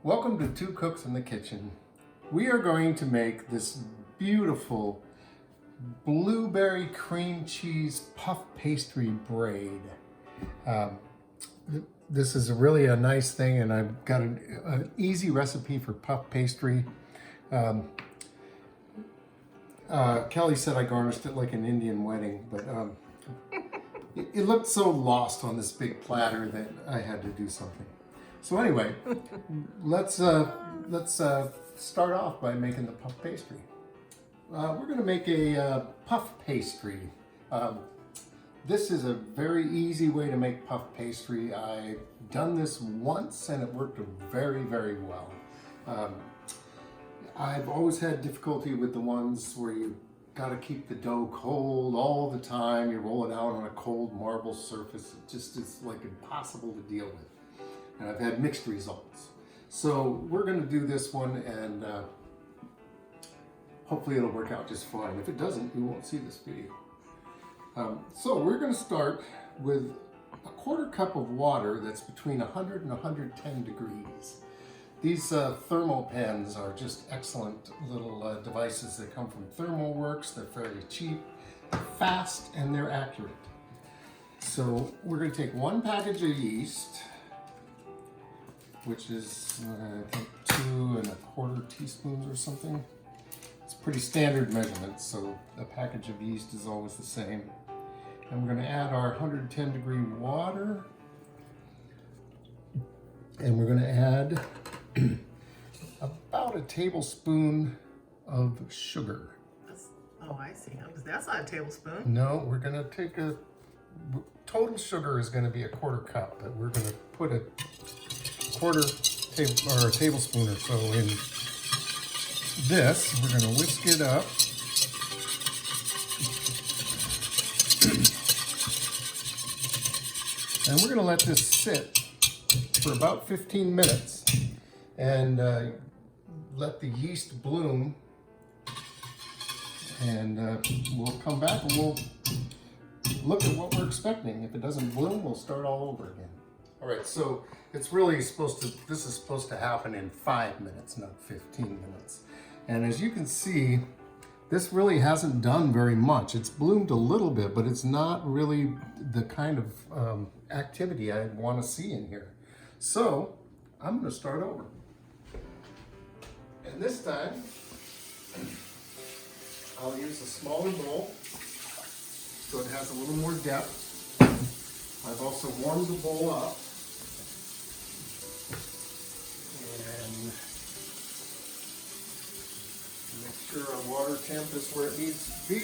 Welcome to Two Cooks in the Kitchen. We are going to make this beautiful blueberry cream cheese puff pastry braid. This is really a nice thing, and I've got an easy recipe for puff pastry. Kelly said I garnished it like an Indian wedding, but it looked so lost on this big platter that I had to do something. So anyway, let's start off by making the puff pastry. We're going to make a puff pastry. This is a very easy way to make puff pastry. I've done this once and it worked very, very well. I've always had difficulty with the ones where you got to keep the dough cold all the time. You roll it out on a cold marble surface. It just is like impossible to deal with. And I've had mixed results. So we're going to do this one, and hopefully it'll work out just fine. If it doesn't, you won't see this video. So we're going to start with a quarter cup of water that's between 100 and 110 degrees. These thermal pans are just excellent little devices that come from ThermalWorks. They're fairly cheap, fast, and they're accurate. So we're going to take 1 package of yeast, which is I think 2 1/4 teaspoons or something. It's pretty standard measurements, so a package of yeast is always the same. And we're going to add our 110 degree water, and we're going to add about a tablespoon of sugar. Oh, I see. That's not a tablespoon. No, we're going to take total sugar is going to be a 1/4 cup, but we're going to put a tablespoon or so in this. We're going to whisk it up. And we're going to let this sit for about 15 minutes and let the yeast bloom. And we'll come back and we'll look at what we're expecting. If it doesn't bloom, we'll start all over again. All right, so it's really this is supposed to happen in 5 minutes, not 15 minutes. And as you can see, this really hasn't done very much. It's bloomed a little bit, but it's not really the kind of activity I want to see in here. So I'm going to start over. And this time, I'll use a smaller bowl so it has a little more depth. I've also warmed the bowl up. And make sure our water temp is where it needs to be.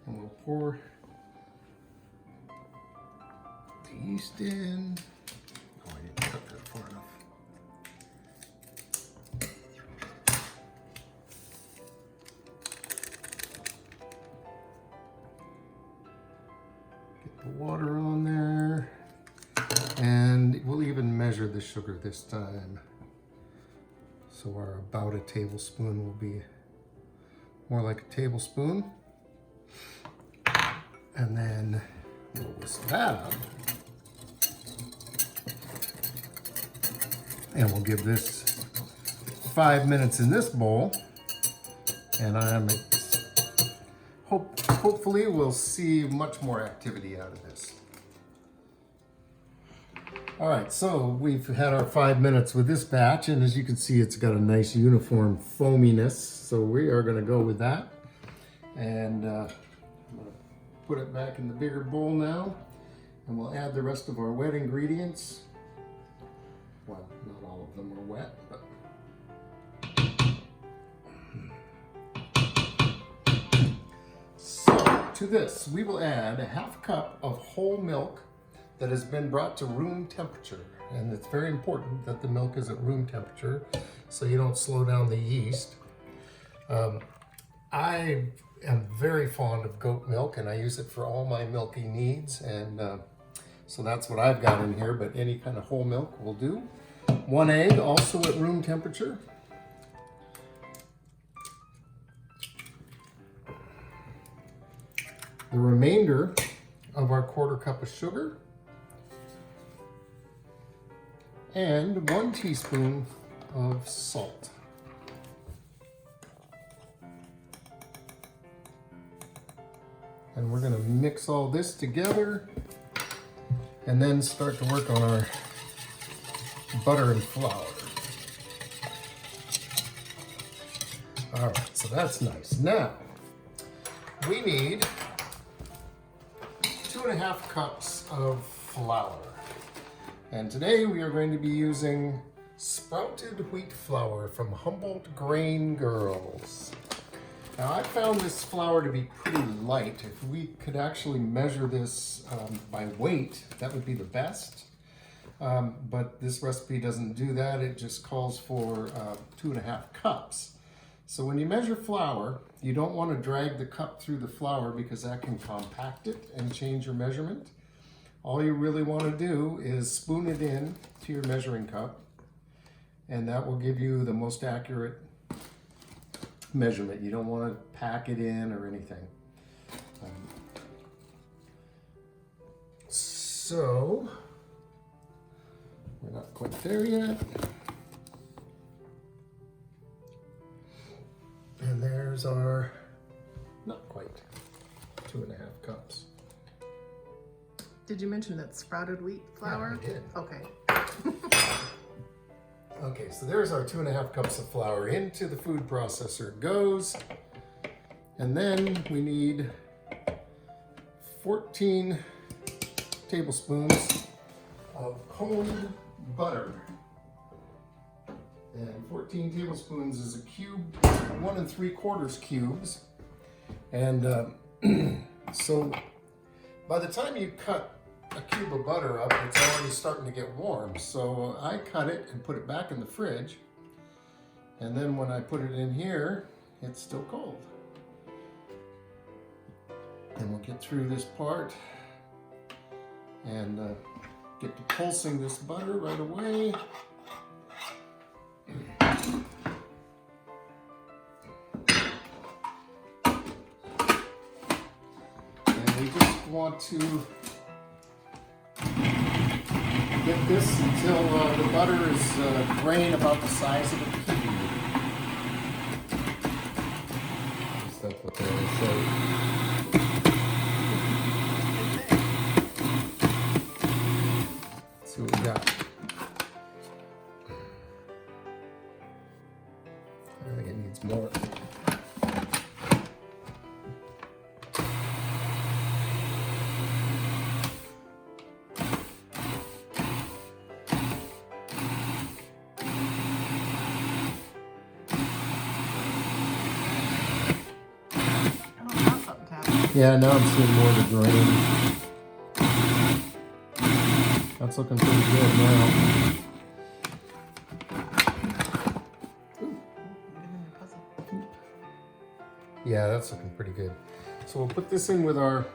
And we'll pour the yeast in. Oh, I didn't cook that far enough. Get the water on there. And we'll even measure the sugar this time. So our about a tablespoon will be more like a tablespoon. And then we'll whisk that up. And we'll give this 5 minutes in this bowl. And hopefully we'll see much more activity out of this. All right, so we've had our 5 minutes with this batch, and as you can see, it's got a nice uniform foaminess. So we are going to go with that. And I'm going to put it back in the bigger bowl now, and we'll add the rest of our wet ingredients. Well, not all of them are wet, but so to this we will add a 1/2 cup of whole milk that has been brought to room temperature. And it's very important that the milk is at room temperature so you don't slow down the yeast. I am very fond of goat milk, and I use it for all my milky needs, and so that's what I've got in here, but any kind of whole milk will do. 1 egg, also at room temperature. the remainder of our 1/4 cup of sugar and 1 teaspoon of salt. And we're going to mix all this together and then start to work on our butter and flour. All right, so that's nice. Now, we need 2½ cups of flour. And today we are going to be using sprouted wheat flour from Humboldt Grain Girls. Now, I found this flour to be pretty light. If we could actually measure this by weight, that would be the best. But this recipe doesn't do that. It just calls for 2½ cups. So when you measure flour, you don't want to drag the cup through the flour because that can compact it and change your measurement. All you really want to do is spoon it in to your measuring cup, and that will give you the most accurate measurement. You don't want to pack it in or anything. So, we're not quite there yet. And there's our, not quite, 2½ cups. Did you mention that sprouted wheat flour? Yeah, I did. Okay. Okay, so there's our 2½ cups of flour. Into the food processor it goes. And then we need 14 tablespoons of coned butter. And 14 tablespoons is a cube, 1 3/4 cubes. And so by the time you cut a cube of butter up, it's already starting to get warm. So I cut it and put it back in the fridge. And then when I put it in here, it's still cold. And we'll get through this part and get to pulsing this butter right away. And we just want to get this until the butter is grain about the size of a pea. That's what they always say. Let's see what we got. I think it needs more. Yeah, now I'm seeing more of the grain. That's looking pretty good now. Yeah, that's looking pretty good. So we'll put this in with our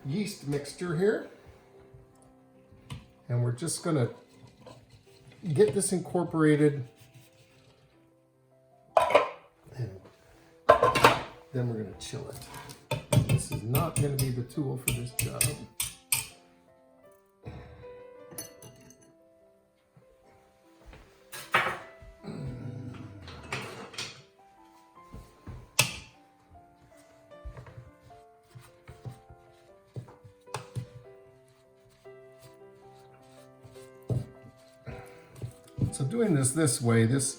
yeast mixture here. And we're just gonna get this incorporated. And then we're gonna chill it. This is not gonna be the tool for this job. So doing this way, this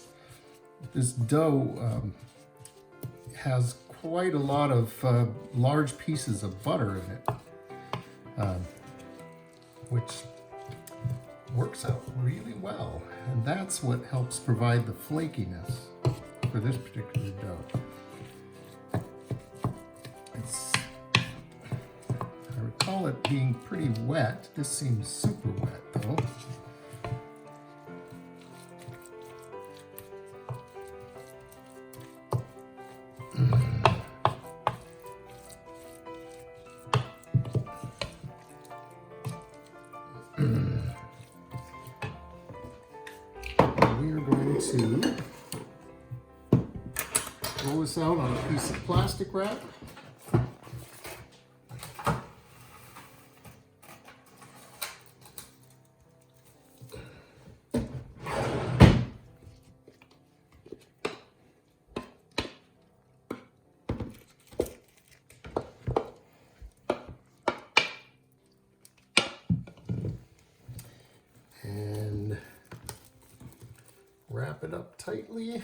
dough has quite a lot of large pieces of butter in it, which works out really well. And that's what helps provide the flakiness for this particular dough. I recall it being pretty wet. This seems super wet though. We are going to roll this out on a piece of plastic wrap. wrap it up tightly.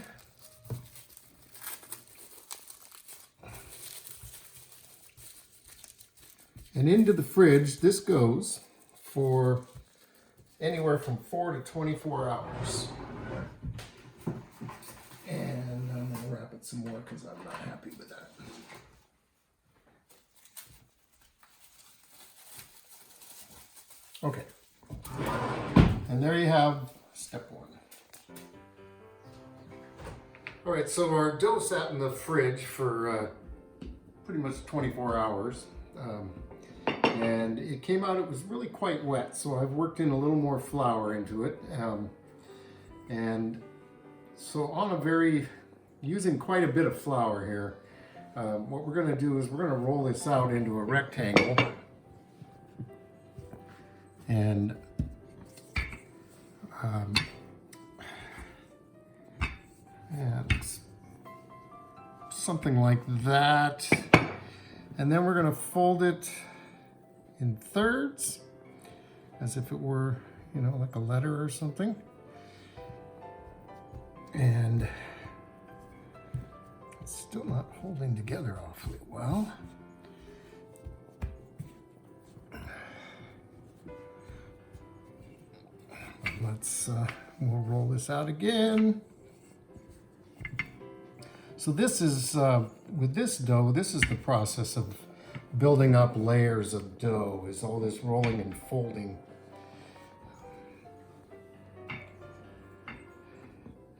And into the fridge, this goes for anywhere from 4 to 24 hours. And I'm going to wrap it some more because I'm not happy with that. Okay. And there you have step 1. All right, so our dough sat in the fridge for pretty much 24 hours. And it came out, it was really quite wet, so I've worked in a little more flour into it. And so using quite a bit of flour here, what we're going to do is we're going to roll this out into a rectangle. And something like that. And then we're going to fold it in thirds, as if it were, you know, like a letter or something. And it's still not holding together awfully well. We'll roll this out again. So this is, with this dough, this is the process of building up layers of dough, is all this rolling and folding.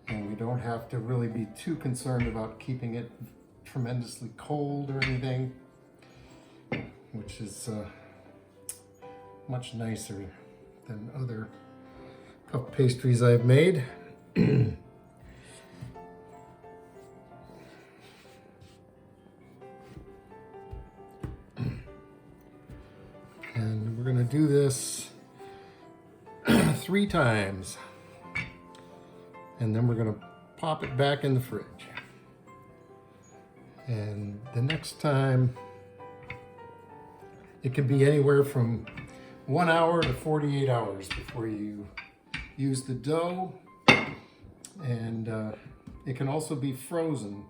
And we don't have to really be too concerned about keeping it tremendously cold or anything, which is much nicer than other puff pastries I've made. And we're going to do this 3 times. And then we're going to pop it back in the fridge. And the next time, it can be anywhere from 1 hour to 48 hours before you use the dough. And it can also be frozen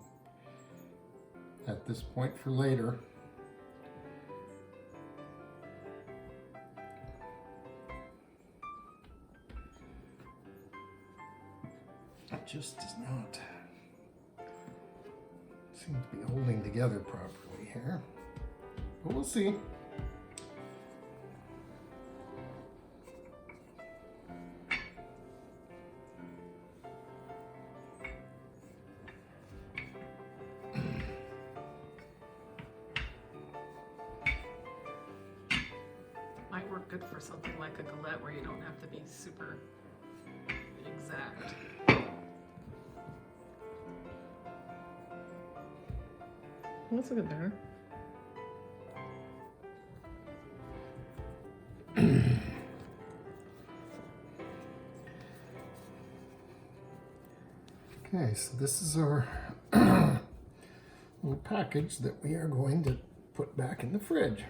at this point for later. It just does not seem to be holding together properly here, but we'll see. Might work good for something like a galette where you don't have to be super exact. That's a good better. Okay, so this is our little package that we are going to put back in the fridge.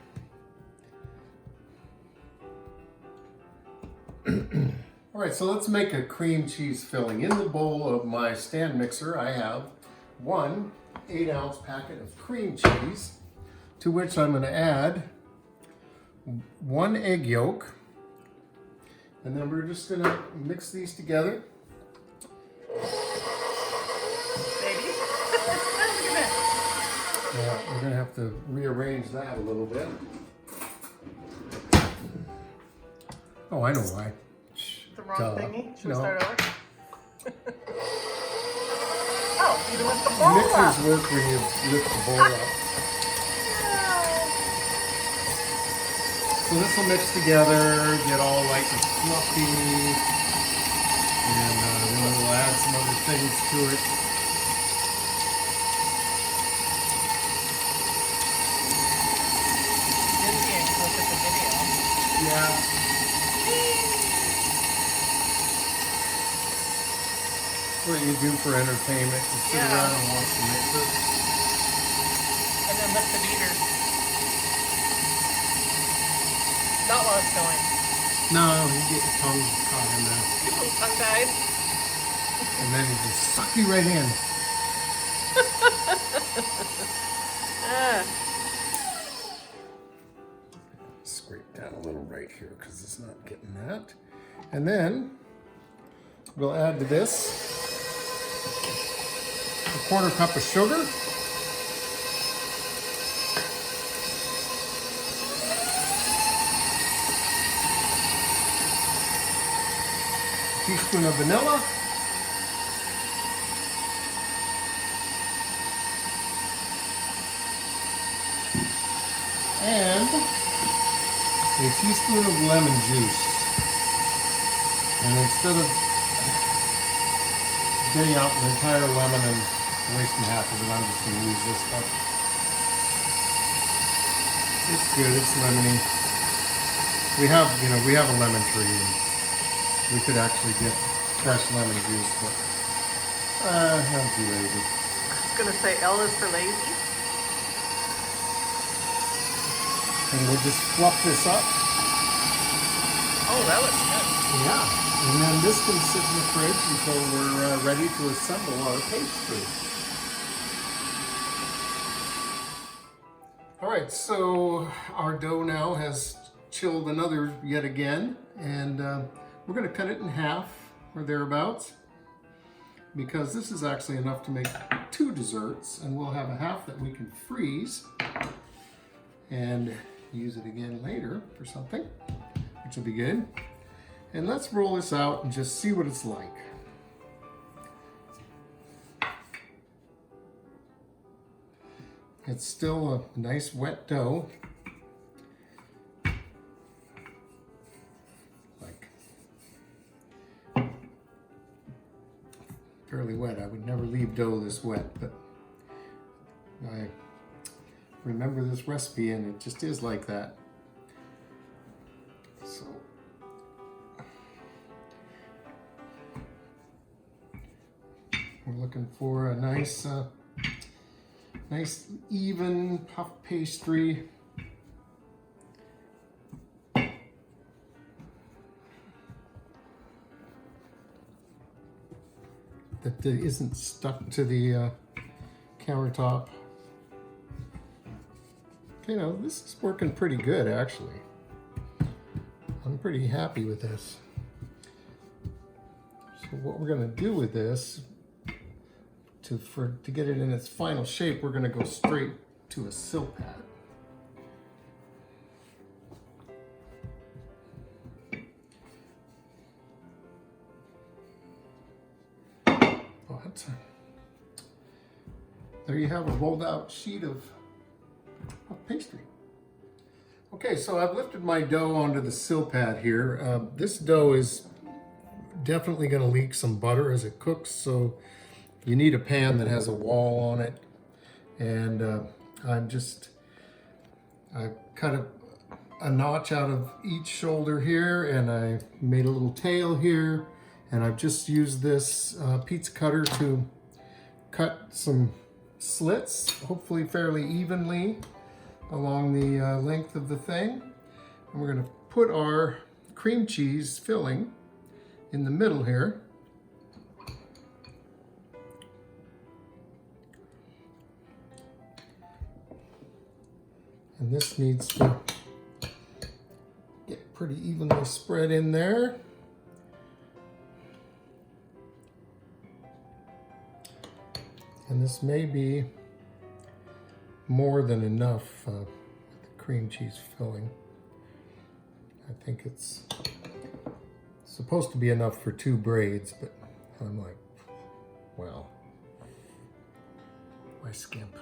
All right, so let's make a cream cheese filling. In the bowl of my stand mixer, I have 1 8-ounce packet of cream cheese, to which I'm going to add 1 egg yolk, and then we're just going to mix these together. Baby. Yeah, we're going to have to rearrange that a little bit. Oh, I know why. The wrong thingy? Should we No. start over? Oh, you lift the bowl up. Mixers work when you lift the bowl up. So this will mix together, get all light and fluffy, and then we'll add some other things to it. Dizzying to look at the video. Yeah. What you do for entertainment, you sit Yeah. around and watch the mixer. And then lift the beater. Not while it's going. No, you get your tongue caught in there. You little tongue-tied. And then you just suck you right in. Scrape down a little right here because it's not getting that. And then we'll add to this a 1/4 cup of sugar. A teaspoon of vanilla. And a teaspoon of lemon juice. And instead of getting out an entire lemon and wasting half of it, I'm just going to use this stuff. It's good, it's lemony. We have a lemon tree, and we could actually get fresh lemon juice, but I'm too lazy. I was going to say L is for lazy. And we'll just fluff this up. Oh, that looks good. Yeah, and then this can sit in the fridge until we're ready to assemble our pastry. All right, so our dough now has chilled yet again, and we're going to cut it in half or thereabouts, because this is actually enough to make 2 desserts, and we'll have a half that we can freeze and use it again later for something, which will be good. And let's roll this out and just see what it's like. It's still a nice wet dough. Like fairly wet. I would never leave dough this wet, but I remember this recipe and it just is like that. So we're looking for a nice even puff pastry. That isn't stuck to the countertop. Okay, now this is working pretty good actually. I'm pretty happy with this. So what we're gonna do with this, to get it in its final shape, we're gonna go straight to a silk pad. But there you have a rolled out sheet of pastry. Okay, so I've lifted my dough onto the sill pad here. This dough is definitely going to leak some butter as it cooks, so you need a pan that has a wall on it. And I cut a notch out of each shoulder here, and I made a little tail here, and I've just used this pizza cutter to cut some slits, hopefully fairly evenly along the length of the thing. And we're going to put our cream cheese filling in the middle here. And this needs to get pretty evenly spread in there. And this may be more than enough with the cream cheese filling. I think it's supposed to be enough for 2 braids, but I'm like, well, why skimp?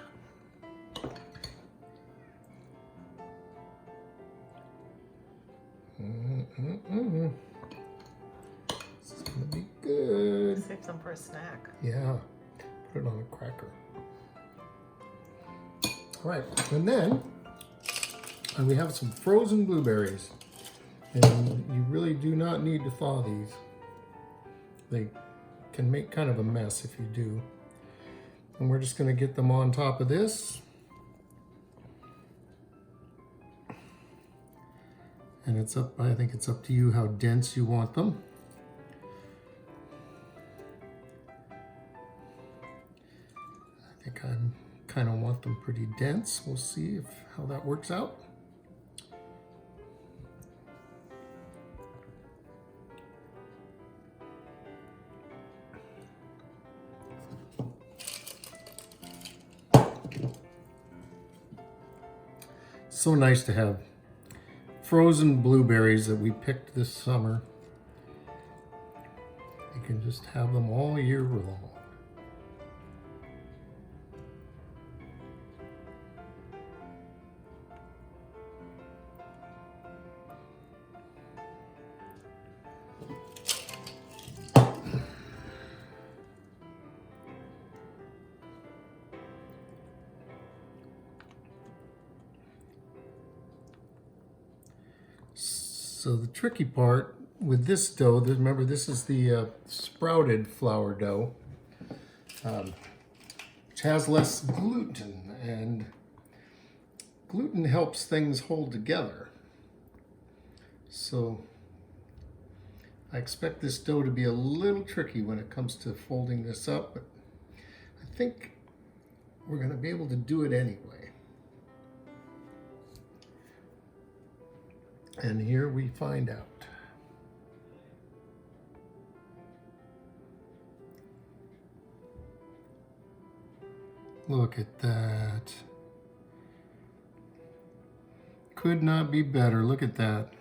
This is gonna be good. Save some for a snack. Yeah, put it on a cracker. All right, and then we have some frozen blueberries. And you really do not need to thaw these. They can make kind of a mess if you do. And we're just gonna get them on top of this. And I think it's up to you how dense you want them. think I kind of want them pretty dense. We'll see how that works out. So nice to have frozen blueberries that we picked this summer. You can just have them all year long. So the tricky part with this dough, remember this is the sprouted flour dough, which has less gluten, and gluten helps things hold together. So I expect this dough to be a little tricky when it comes to folding this up, but I think we're going to be able to do it anyway. And here we find out. Look at that. Could not be better. Look at that.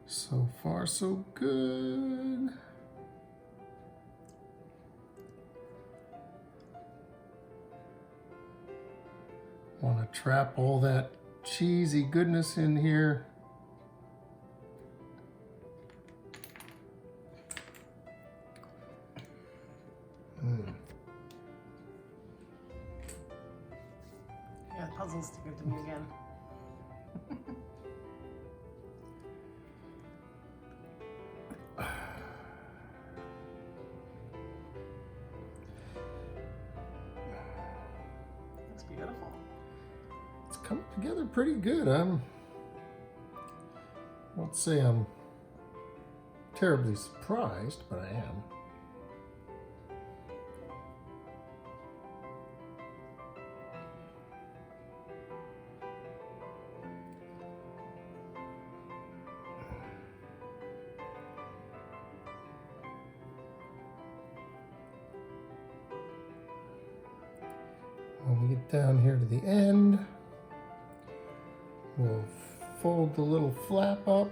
So far, so good. Want to trap all that cheesy goodness in here. Yeah, puzzles to give to me again. Looks beautiful. It's coming together pretty good. I won't say I'm terribly surprised, but I am. When we get down here to the end, we'll fold the little flap up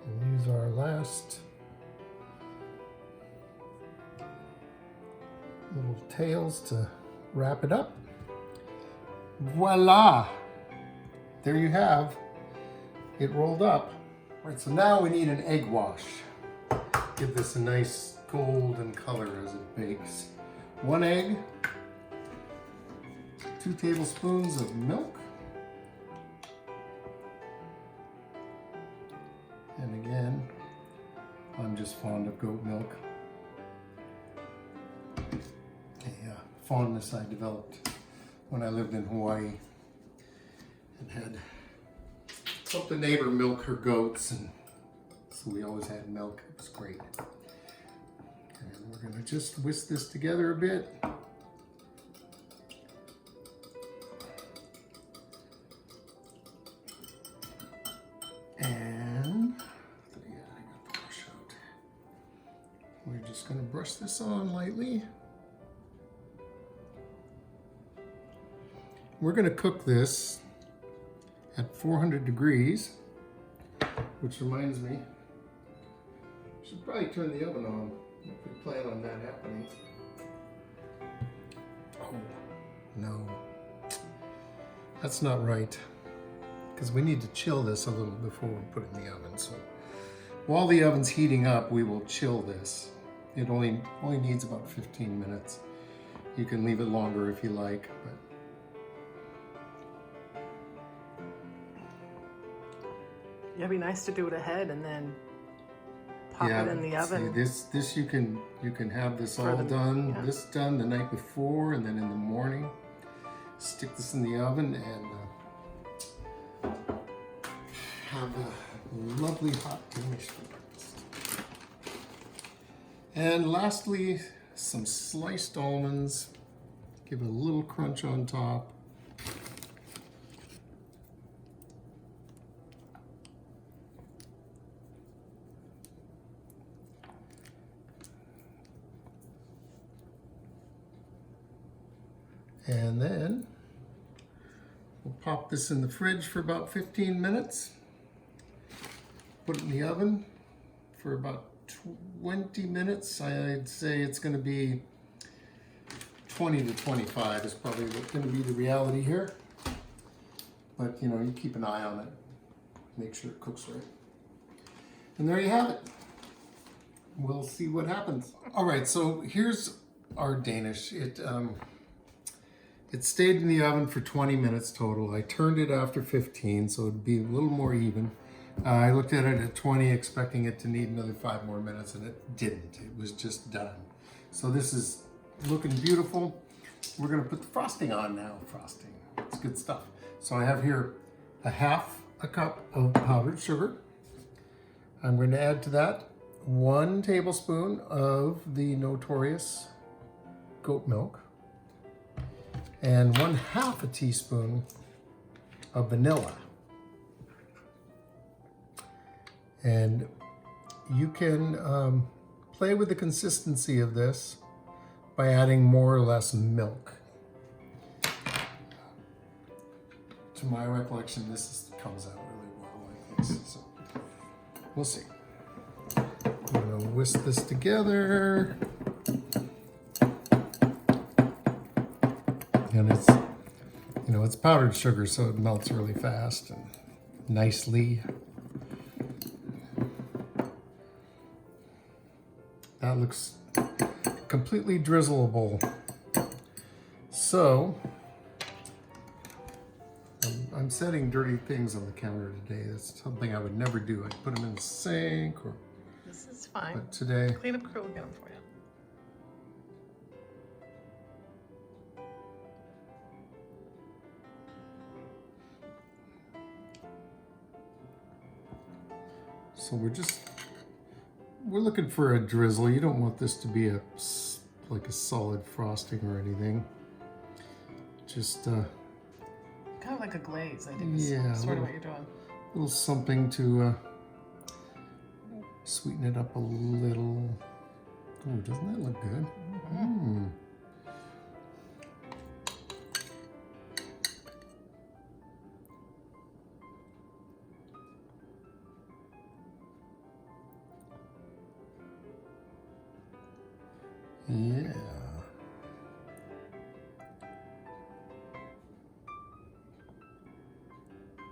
and use our last little tails to wrap it up. Voila! There you have it rolled up. All right, so now we need an egg wash. Give this a nice golden color as it bakes. 1 egg, 2 tablespoons of milk, and again, I'm just fond of goat milk. A fondness I developed when I lived in Hawaii and helped the neighbor milk her goats, and so we always had milk. It was great. And we're going to just whisk this together a bit. And yeah, I got the brush out. We're just going to brush this on lightly. We're going to cook this at 400 degrees, which reminds me, I should probably turn the oven on if we plan on that happening. Oh, no. That's not right, because we need to chill this a little before we put it in the oven. So while the oven's heating up, we will chill this. It only needs about 15 minutes. You can leave it longer if you like, but Yeah, it'd be nice to do it ahead and then pop it in the oven. See, this you can have this all done. Yeah. This done the night before, and then in the morning, stick this in the oven and have a lovely hot finish for breakfast. And lastly, some sliced almonds. Give it a little crunch on top. And then we'll pop this in the fridge for about 15 minutes. Put it in the oven for about 20 minutes. I'd say it's going to be 20 to 25 is probably going to be the reality here. But you know, you keep an eye on it. Make sure it cooks right. And there you have it. We'll see what happens. All right, so here's our Danish. It stayed in the oven for 20 minutes total. I turned it after 15, so it'd be a little more even. I looked at it at 20, expecting it to need another 5 more minutes, and it didn't. It was just done. So this is looking beautiful. We're gonna put the frosting on now. Frosting, it's good stuff. So I have here a half a cup of powdered sugar. I'm going to add to that 1 tablespoon of the notorious goat milk, and 1/2 a teaspoon of vanilla. And you can play with the consistency of this by adding more or less milk. To my recollection, comes out really well like this. So we'll see. I'm gonna whisk this together. And it's, you know, it's powdered sugar, so it melts really fast and nicely. That looks completely drizzleable. So, I'm setting dirty things on the counter today. That's something I would never do. I'd put them in the sink or... This is fine. But today... Cleanup crew will get them for you. So we're looking for a drizzle. You don't want this to be like a solid frosting or anything. Just kind of like a glaze, I think. Yeah, Is sort of what you're doing. a little something to sweeten it up a little. Oh, doesn't that look good? Mm-hmm. Yeah.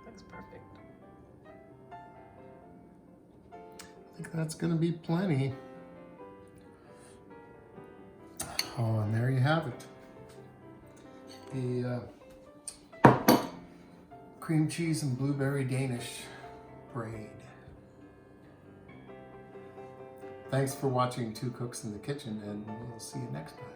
That's perfect. I think that's going to be plenty. Oh, and there you have it. The cream cheese and blueberry Danish braid. Thanks for watching Two Cooks in the Kitchen, and we'll see you next time.